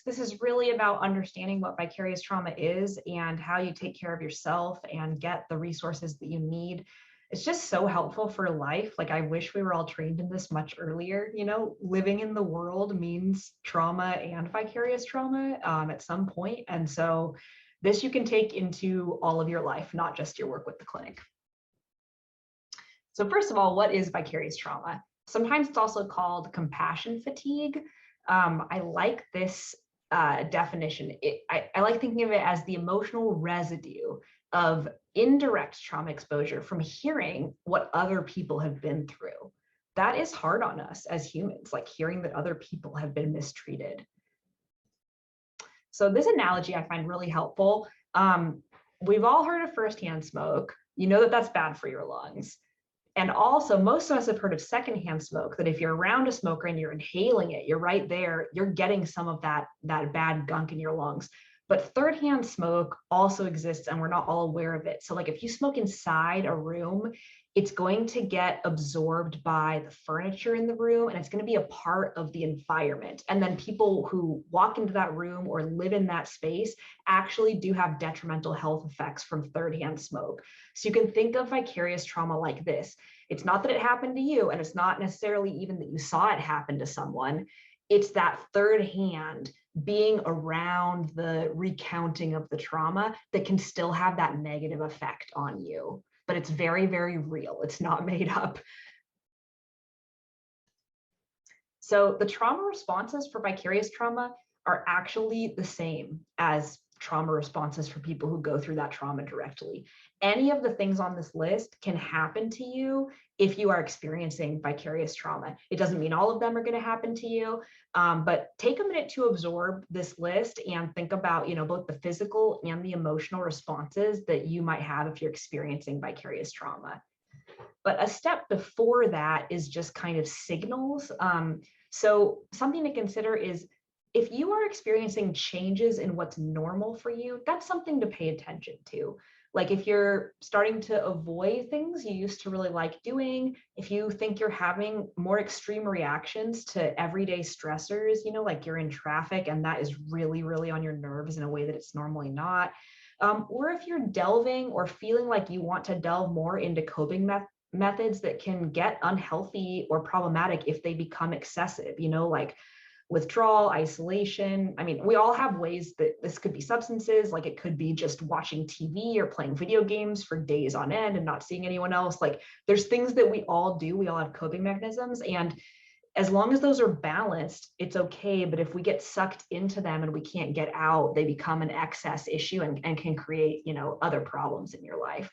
This is really about understanding what vicarious trauma is and how you take care of yourself and get the resources that you need. It's just so helpful for life. Like, I wish we were all trained in this much earlier. Living in the world means trauma and vicarious trauma at some point. And so this you can take into all of your life, not just your work with the clinic. So first of all, what is vicarious trauma? Sometimes it's also called compassion fatigue. I like this definition. I like thinking of it as the emotional residue of indirect trauma exposure from hearing what other people have been through. That is hard on us as humans, like hearing that other people have been mistreated. So this analogy I find really helpful. We've all heard of firsthand smoke. You know that that's bad for your lungs. And also, most of us have heard of secondhand smoke, that if you're around a smoker and you're inhaling it, you're right there, you're getting some of that bad gunk in your lungs. But thirdhand smoke also exists and we're not all aware of it. So like if you smoke inside a room, it's going to get absorbed by the furniture in the room and it's going to be a part of the environment. And then people who walk into that room or live in that space actually do have detrimental health effects from thirdhand smoke. So you can think of vicarious trauma like this. It's not that it happened to you, and it's not necessarily even that you saw it happen to someone. It's that third hand being around the recounting of the trauma that can still have that negative effect on you. But it's very, very real. It's not made up. So the trauma responses for vicarious trauma are actually the same as trauma responses for people who go through that trauma directly. Any of the things on this list can happen to you if you are experiencing vicarious trauma. It doesn't mean all of them are going to happen to you, but take a minute to absorb this list and think about, both the physical and the emotional responses that you might have if you're experiencing vicarious trauma. But a step before that is just kind of signals. So something to consider is if you are experiencing changes in what's normal for you, that's something to pay attention to. Like if you're starting to avoid things you used to really like doing, if you think you're having more extreme reactions to everyday stressors, like you're in traffic and that is really, really on your nerves in a way that it's normally not. Or if you're delving or feeling like you want to delve more into coping methods that can get unhealthy or problematic if they become excessive, like withdrawal, isolation. I mean, we all have ways that this could be substances, like it could be just watching TV or playing video games for days on end and not seeing anyone else. Like there's things that we all do, we all have coping mechanisms. And as long as those are balanced, it's okay. But if we get sucked into them and we can't get out, they become an excess issue and can create, other problems in your life.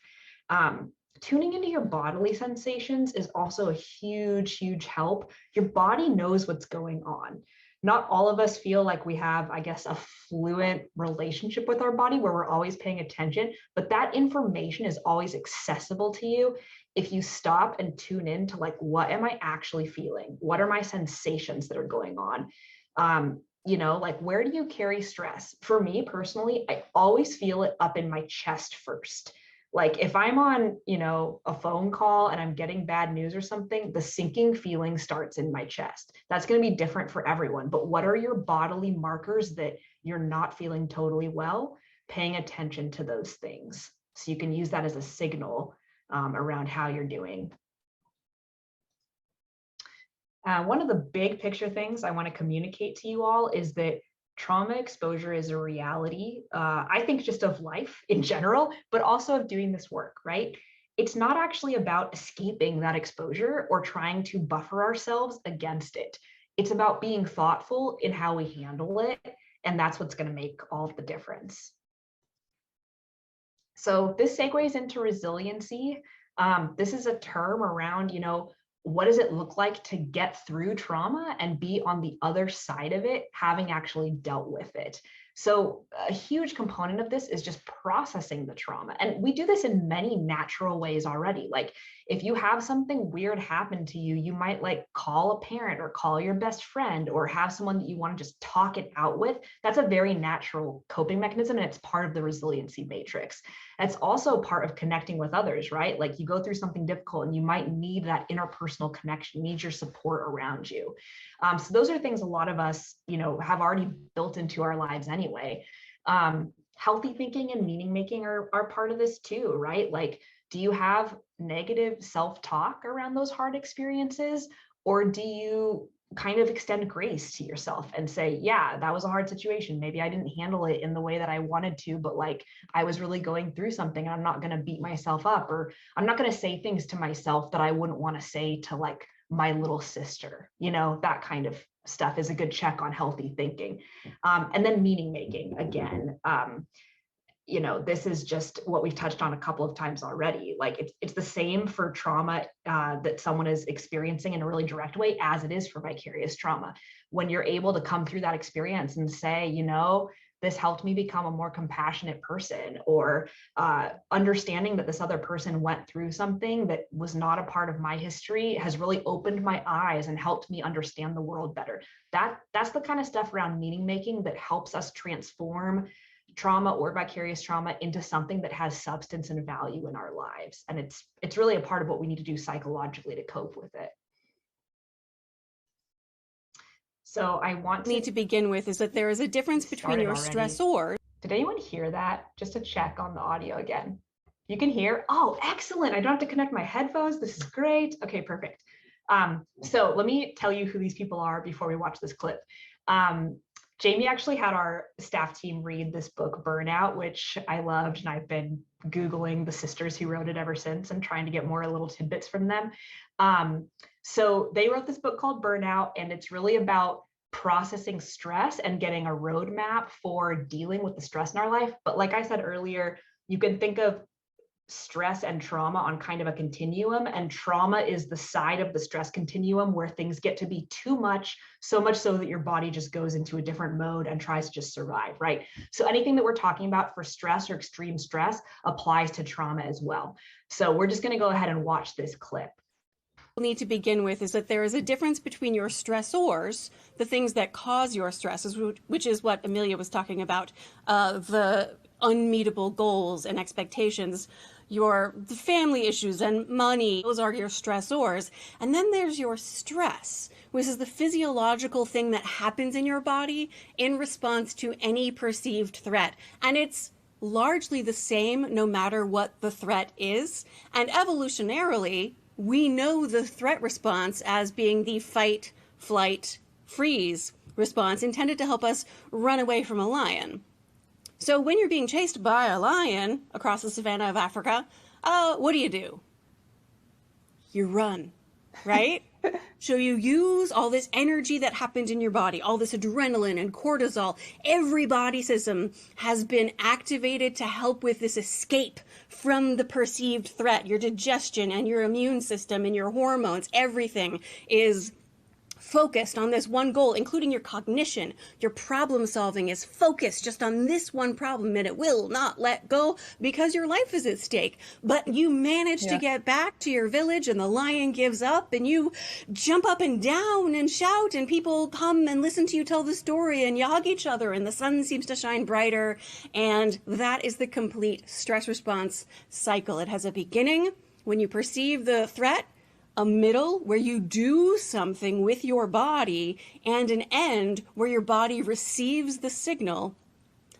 Tuning into your bodily sensations is also a huge, huge help. Your body knows what's going on. Not all of us feel like we have, I guess, a fluent relationship with our body where we're always paying attention, but that information is always accessible to you if you stop and tune in to like, what am I actually feeling? What are my sensations that are going on? Like where do you carry stress? For me personally, I always feel it up in my chest first. Like if I'm on, a phone call and I'm getting bad news or something, the sinking feeling starts in my chest. That's going to be different for everyone. But what are your bodily markers that you're not feeling totally well? Paying attention to those things. So you can use that as a signal around how you're doing. One of the big picture things I want to communicate to you all is that trauma exposure is a reality, I think just of life in general, but also of doing this work, right? It's not actually about escaping that exposure or trying to buffer ourselves against it. It's about being thoughtful in how we handle it, and that's what's going to make all of the difference. So this segues into resiliency. This is a term around, what does it look like to get through trauma and be on the other side of it, having actually dealt with it? So a huge component of this is just processing the trauma. And we do this in many natural ways already. Like if you have something weird happen to you, you might like call a parent or call your best friend or have someone that you want to just talk it out with. That's a very natural coping mechanism, and it's part of the resiliency matrix. It's also part of connecting with others, right? Like you go through something difficult and you might need that interpersonal connection, need your support around you. So those are things a lot of us, have already built into our lives anyway. Healthy thinking and meaning making are part of this too, right? Like, do you have negative self-talk around those hard experiences? Or do you kind of extend grace to yourself and say, yeah, that was a hard situation. Maybe I didn't handle it in the way that I wanted to, but like I was really going through something and I'm not going to beat myself up, or I'm not going to say things to myself that I wouldn't want to say to like my little sister, that kind of stuff is a good check on healthy thinking. And then meaning making again. This is just what we've touched on a couple of times already. Like it's the same for trauma that someone is experiencing in a really direct way as it is for vicarious trauma. When you're able to come through that experience and say, this helped me become a more compassionate person, or understanding that this other person went through something that was not a part of my history has really opened my eyes and helped me understand the world better. That's the kind of stuff around meaning making that helps us transform trauma or vicarious trauma into something that has substance and value in our lives. And it's really a part of what we need to do psychologically to cope with it. So I want to begin with is that there is a difference between your stressors. Did anyone hear that? Just to check on the audio again. You can hear? Oh, excellent. I don't have to connect my headphones. This is great. Okay, perfect. So let me tell you who these people are before we watch this clip. Jamie actually had our staff team read this book, Burnout, which I loved, and I've been Googling the sisters who wrote it ever since and trying to get more little tidbits from them. So they wrote this book called Burnout, and it's really about processing stress and getting a roadmap for dealing with the stress in our life. But like I said earlier, you can think of stress and trauma on kind of a continuum, and trauma is the side of the stress continuum where things get to be too much, so much so that your body just goes into a different mode and tries to just survive, right? So anything that we're talking about for stress or extreme stress applies to trauma as well. So we're just going to go ahead and watch this clip. Need to begin with is that there is a difference between your stressors, the things that cause your stresses, which is what Amelia was talking about, the unmeetable goals and expectations, your family issues and money. Those are your stressors. And then there's your stress, which is the physiological thing that happens in your body in response to any perceived threat. And it's largely the same no matter what the threat is. And evolutionarily, we know the threat response as being the fight, flight, freeze response intended to help us run away from a lion. So when you're being chased by a lion across the savannah of Africa, what do? You run, right? So you use all this energy that happens in your body, all this adrenaline and cortisol. Every body system has been activated to help with this escape from the perceived threat. Your digestion and your immune system and your hormones, everything is focused on this one goal, including your cognition. Your problem solving is focused just on this one problem, and it will not let go because your life is at stake. But you manage to get back to your village, and the lion gives up, and you jump up and down and shout, and people come and listen to you tell the story, and you hug each other, and the sun seems to shine brighter. And that is the complete stress response cycle. It has a beginning when you perceive the threat, a middle where you do something with your body, and an end where your body receives the signal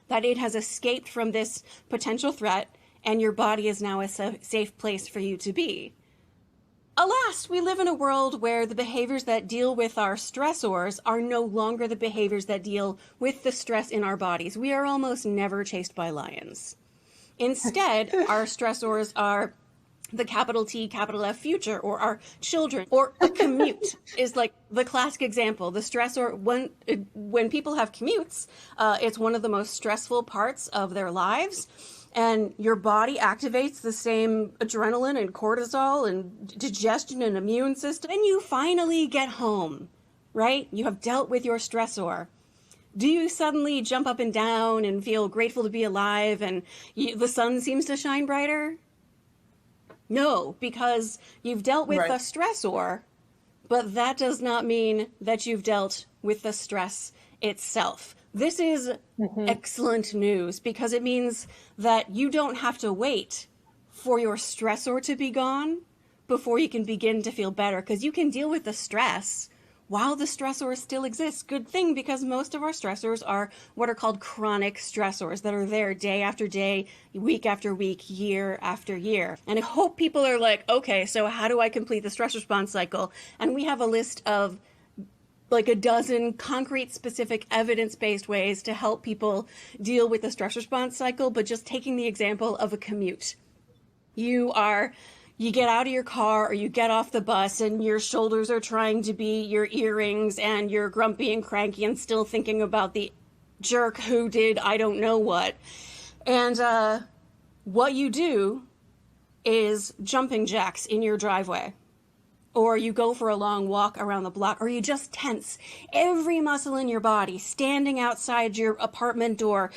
that it has escaped from this potential threat and your body is now a safe place for you to be. Alas, we live in a world where the behaviors that deal with our stressors are no longer the behaviors that deal with the stress in our bodies. We are almost never chased by lions. Instead, our stressors are the capital T, capital F future, or our children, or a commute is like the classic example. The stressor, when people have commutes, it's one of the most stressful parts of their lives. And your body activates the same adrenaline and cortisol and digestion and immune system. And you finally get home, right? You have dealt with your stressor. do you suddenly jump up and down and feel grateful to be alive and the sun seems to shine brighter? No, because you've dealt with Right. the stressor, but that does not mean that you've dealt with the stress itself. This is excellent news because it means that you don't have to wait for your stressor to be gone before you can begin to feel better, because you can deal with the stress while the stressor still exists. Good thing, because most of our stressors are what are called chronic stressors that are there day after day, week after week, year after year. And I hope people are like, okay, so how do I complete the stress response cycle? And we have a list of like a dozen concrete, specific, evidence-based ways to help people deal with the stress response cycle. But just taking the example of a commute, you get out of your car or you get off the bus and your shoulders are trying to be your earrings and you're grumpy and cranky and still thinking about the jerk who did I don't know what. And what you do is jumping jacks in your driveway, or you go for a long walk around the block, or you just tense every muscle in your body, standing outside your apartment door,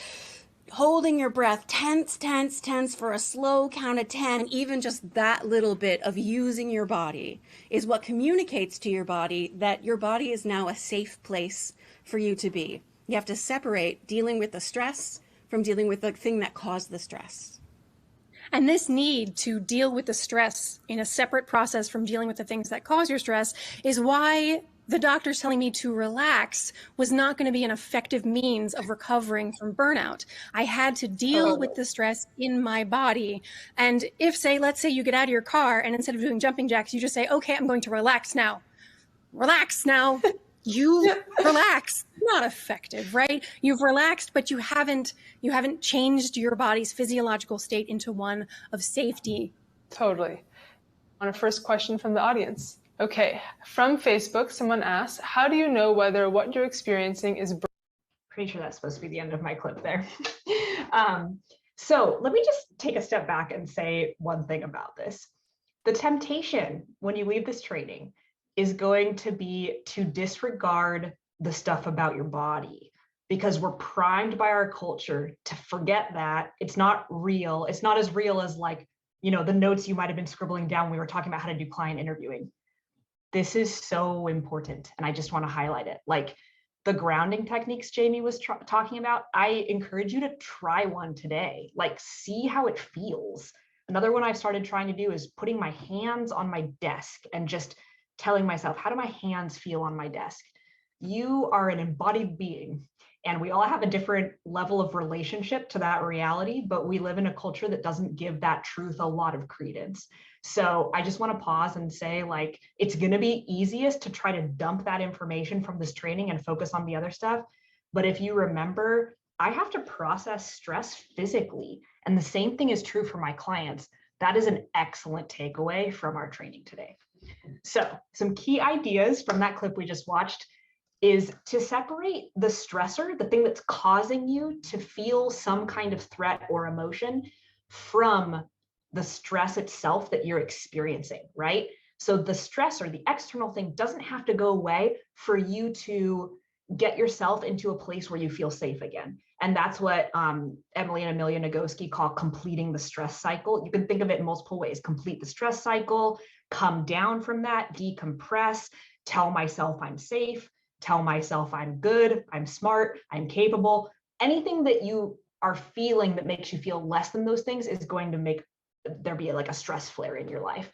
holding your breath, tense, tense, tense for a slow count of 10. And even just that little bit of using your body is what communicates to your body that your body is now a safe place for you to be. You have to separate dealing with the stress from dealing with the thing that caused the stress. And this need to deal with the stress in a separate process from dealing with the things that cause your stress is why the doctors telling me to relax was not going to be an effective means of recovering from burnout. I had to deal with the stress in my body. And if, let's say you get out of your car and instead of doing jumping jacks, you just say, okay, I'm going to relax now. Relax now. You relax. Not effective, right? You've relaxed, but you haven't changed your body's physiological state into one of safety. Totally. On a first question from the audience. Okay, from Facebook, someone asks, how do you know whether what you're experiencing is Pretty sure that's supposed to be the end of my clip there. So let me just take a step back and say one thing about this. The temptation when you leave this training is going to be to disregard the stuff about your body, because we're primed by our culture to forget that it's not real. It's not as real as like, the notes you might have been scribbling down when we were talking about how to do client interviewing. This is so important. And I just want to highlight it. Like the grounding techniques Jamie was talking about, I encourage you to try one today. Like see how it feels. Another one I've started trying to do is putting my hands on my desk and just telling myself, how do my hands feel on my desk? You are an embodied being, and we all have a different level of relationship to that reality, but we live in a culture that doesn't give that truth a lot of credence. So I just want to pause and say, like, it's going to be easiest to try to dump that information from this training and focus on the other stuff. But if you remember, I have to process stress physically. And the same thing is true for my clients. That is an excellent takeaway from our training today. So some key ideas from that clip we just watched is to separate the stressor, the thing that's causing you to feel some kind of threat or emotion, from the stress itself that you're experiencing, right? So the stressor, the external thing, doesn't have to go away for you to get yourself into a place where you feel safe again. And that's what Emily and Amelia Nagoski call completing the stress cycle. You can think of it in multiple ways. Complete the stress cycle, come down from that, decompress, tell myself I'm safe, tell myself I'm good, I'm smart, I'm capable. Anything that you are feeling that makes you feel less than those things is going to make there be like a stress flare in your life.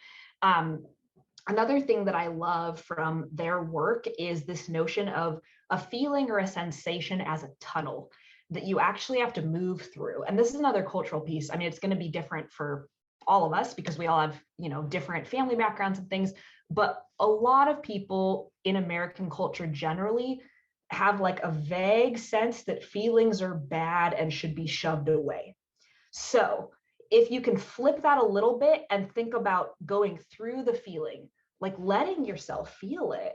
Another thing that I love from their work is this notion of a feeling or a sensation as a tunnel that you actually have to move through. And this is another cultural piece. I mean, it's going to be different for all of us because we all have, different family backgrounds and things. But a lot of people in American culture generally have like a vague sense that feelings are bad and should be shoved away. So if you can flip that a little bit and think about going through the feeling, like letting yourself feel it,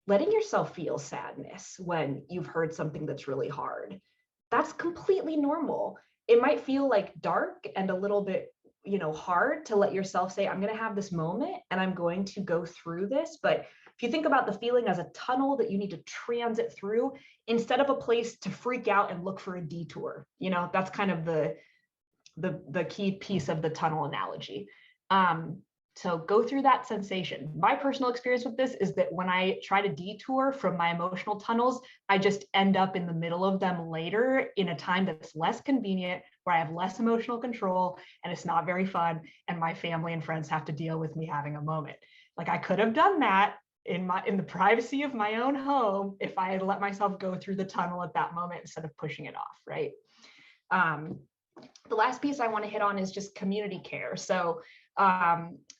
letting yourself feel sadness when you've heard something that's really hard, that's completely normal. It might feel like dark and a little bit, hard to let yourself say, I'm going to have this moment and I'm going to go through this. But if If you think about the feeling as a tunnel that you need to transit through instead of a place to freak out and look for a detour, that's kind of the key piece of the tunnel analogy. So go through that sensation. My personal experience with this is that when I try to detour from my emotional tunnels, I just end up in the middle of them later in a time that's less convenient, where I have less emotional control, and it's not very fun. And my family and friends have to deal with me having a moment. Like, I could have done that in the privacy of my own home if I had let myself go through the tunnel at that moment instead of pushing it off, right? The last piece I want to hit on is just community care. So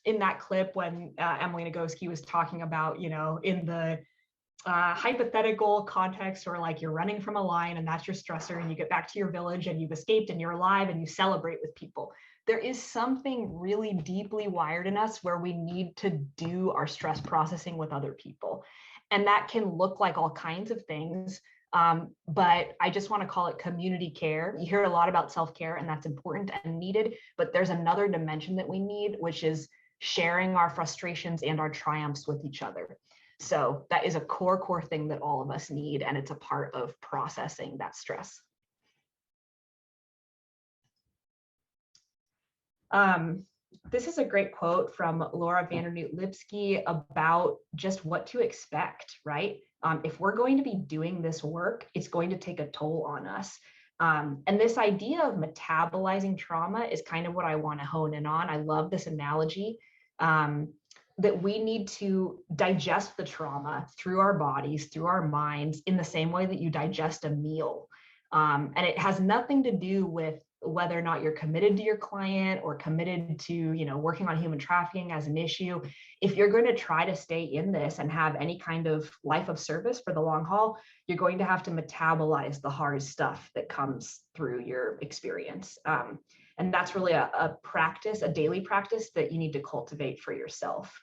in that clip when Emily Nagoski was talking about, in the hypothetical context, or like you're running from a lion and that's your stressor, and you get back to your village and you've escaped and you're alive and you celebrate with people. There is something really deeply wired in us where we need to do our stress processing with other people. And that can look like all kinds of things. But I just want to call it community care. You hear a lot about self-care, and that's important and needed, but there's another dimension that we need, which is sharing our frustrations and our triumphs with each other. So that is a core thing that all of us need, and it's a part of processing that stress. This is a great quote from Laura Vandernoot-Lipsky about just what to expect, right? If we're going to be doing this work, it's going to take a toll on us. And this idea of metabolizing trauma is kind of what I want to hone in on. I love this analogy that we need to digest the trauma through our bodies, through our minds, in the same way that you digest a meal. And it has nothing to do with whether or not you're committed to your client or committed to, working on human trafficking as an issue. If you're going to try to stay in this and have any kind of life of service for the long haul, you're going to have to metabolize the hard stuff that comes through your experience. And that's really a practice, a daily practice that you need to cultivate for yourself.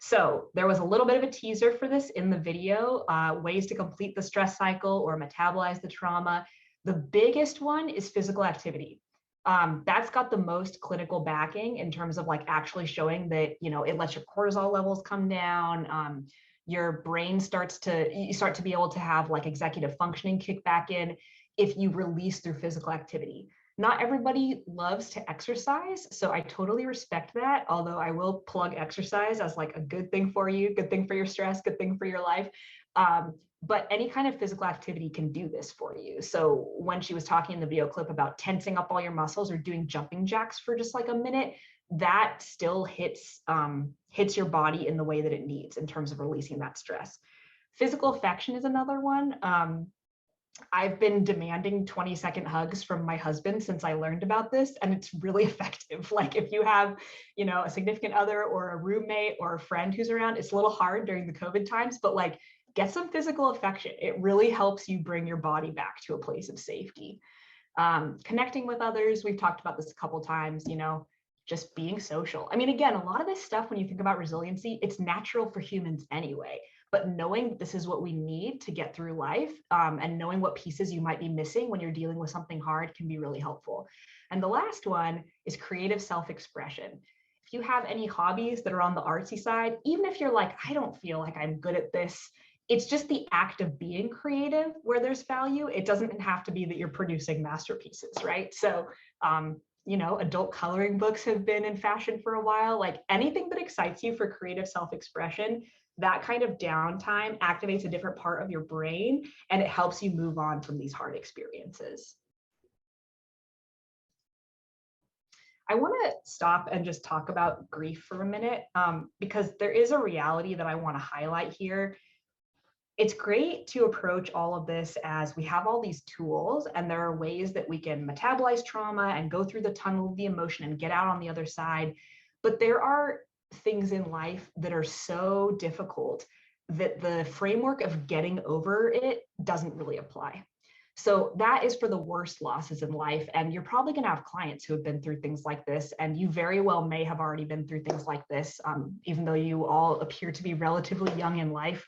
So there was a little bit of a teaser for this in the video, ways to complete the stress cycle or metabolize the trauma. The biggest one is physical activity. That's got the most clinical backing in terms of like actually showing that, it lets your cortisol levels come down. Your brain you start to be able to have like executive functioning kick back in if you release through physical activity. Not everybody loves to exercise, so I totally respect that, although I will plug exercise as like a good thing for you, good thing for your stress, good thing for your life. But any kind of physical activity can do this for you. So when she was talking in the video clip about tensing up all your muscles or doing jumping jacks for just like a minute, that still hits your body in the way that it needs in terms of releasing that stress. Physical affection is another one. I've been demanding 20-second hugs from my husband since I learned about this, and it's really effective. Like if you have, a significant other or a roommate or a friend who's around, it's a little hard during the COVID times, but like get some physical affection. It really helps you bring your body back to a place of safety. Connecting with others, we've talked about this a couple times, just being social. I mean, again, a lot of this stuff, when you think about resiliency, it's natural for humans anyway. But knowing this is what we need to get through life, and knowing what pieces you might be missing when you're dealing with something hard can be really helpful. And the last one is creative self-expression. If you have any hobbies that are on the artsy side, even if you're like, I don't feel like I'm good at this, it's just the act of being creative where there's value. It doesn't have to be that you're producing masterpieces, right? So, adult coloring books have been in fashion for a while. Like anything that excites you for creative self-expression, that kind of downtime activates a different part of your brain, and it helps you move on from these hard experiences. I want to stop and just talk about grief for a minute, because there is a reality that I want to highlight here. It's great to approach all of this as we have all these tools, and there are ways that we can metabolize trauma and go through the tunnel of the emotion and get out on the other side. But there are things in life that are so difficult that the framework of getting over it doesn't really apply. So that is for the worst losses in life. And you're probably going to have clients who have been through things like this, and you very well may have already been through things like this, even though you all appear to be relatively young in life.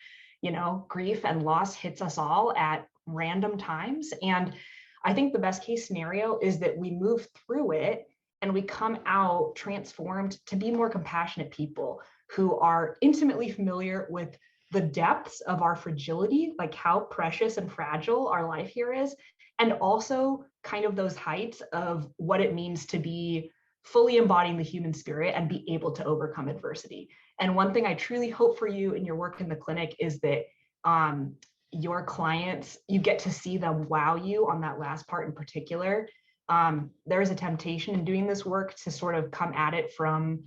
Grief and loss hits us all at random times. And I think the best case scenario is that we move through it and we come out transformed to be more compassionate people who are intimately familiar with the depths of our fragility, like how precious and fragile our life here is, and also kind of those heights of what it means to be fully embodying the human spirit and be able to overcome adversity. And one thing I truly hope for you in your work in the clinic is that your clients, you get to see them wow you on that last part in particular. There's a temptation in doing this work to sort of come at it from,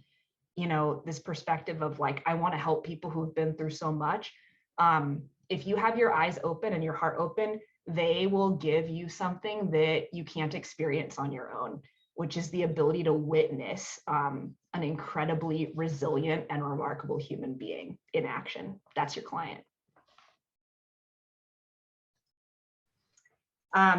this perspective of like, I want to help people who've been through so much. If you have your eyes open and your heart open, they will give you something that you can't experience on your own, which is the ability to witness an incredibly resilient and remarkable human being in action. That's your client.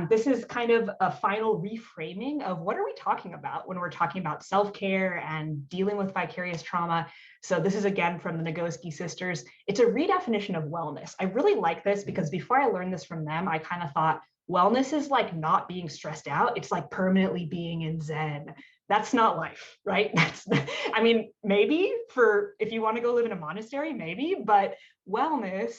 This is kind of a final reframing of what are we talking about when we're talking about self-care and dealing with vicarious trauma. So this is again from the Nagoski sisters. It's a redefinition of wellness. I really like this because before I learned this from them, I kind of thought wellness is like not being stressed out. It's like permanently being in Zen. That's not life, right? I mean, maybe for if you want to go live in a monastery, maybe, but wellness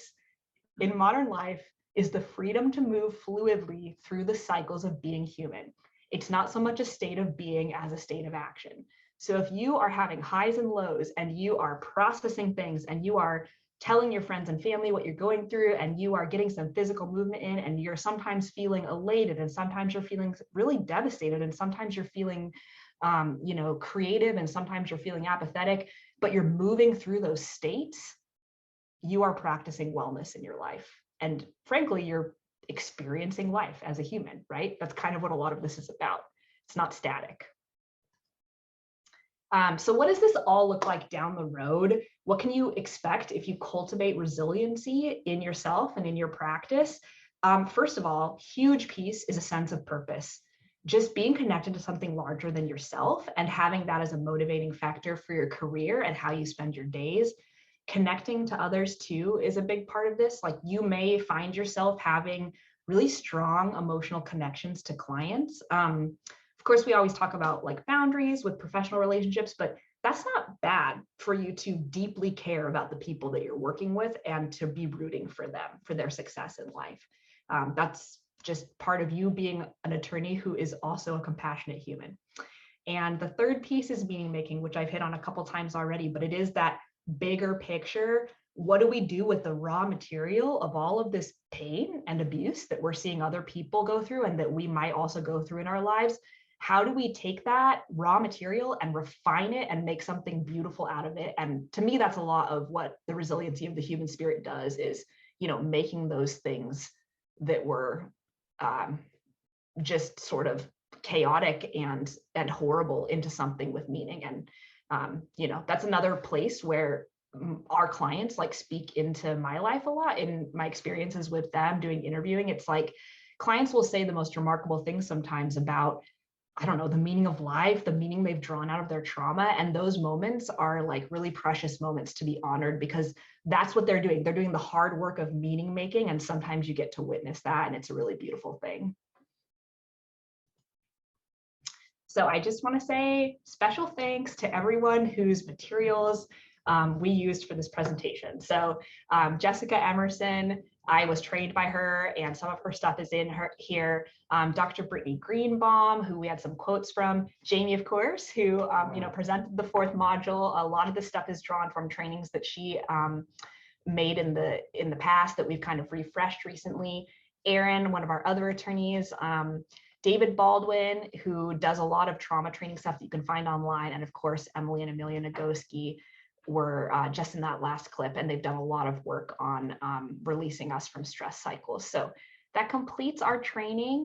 in modern life is the freedom to move fluidly through the cycles of being human. It's not so much a state of being as a state of action. So if you are having highs and lows and you are processing things and you are telling your friends and family what you're going through and you are getting some physical movement in and you're sometimes feeling elated and sometimes you're feeling really devastated and sometimes you're feeling creative and sometimes you're feeling apathetic, but you're moving through those states, you are practicing wellness in your life. And frankly, you're experiencing life as a human, right? That's kind of what a lot of this is about. It's not static. So what does this all look like down the road? What can you expect if you cultivate resiliency in yourself and in your practice? First of all, huge piece is a sense of purpose. Just being connected to something larger than yourself and having that as a motivating factor for your career and how you spend your days. Connecting to others too is a big part of this. Like you may find yourself having really strong emotional connections to clients. Of course, we always talk about like boundaries with professional relationships, but that's not bad for you to deeply care about the people that you're working with and to be rooting for them, for their success in life. That's just part of you being an attorney who is also a compassionate human. And the third piece is meaning making, which I've hit on a couple times already, but it is that bigger picture. What do we do with the raw material of all of this pain and abuse that we're seeing other people go through and that we might also go through in our lives? How do we take that raw material and refine it and make something beautiful out of it? And to me, that's a lot of what the resiliency of the human spirit does is, making those things that were just sort of chaotic and horrible into something with meaning. And that's another place where our clients like speak into my life a lot. In my experiences with them doing interviewing, it's like clients will say the most remarkable things sometimes about, I don't know, the meaning of life, the meaning they've drawn out of their trauma. And those moments are like really precious moments to be honored because that's what they're doing. They're doing the hard work of meaning making. And sometimes you get to witness that. And it's a really beautiful thing. So I just want to say special thanks to everyone whose materials we used for this presentation. So Jessica Emerson, I was trained by her and some of her stuff is in here. Dr. Brittany Greenbaum, who we had some quotes from. Jamie, of course, who presented the 4th module. A lot of this stuff is drawn from trainings that she made in the past that we've kind of refreshed recently. Erin, one of our other attorneys. David Baldwin, who does a lot of trauma training stuff that you can find online. And of course, Emily and Amelia Nagoski were just in that last clip, and they've done a lot of work on releasing us from stress cycles. So that completes our training.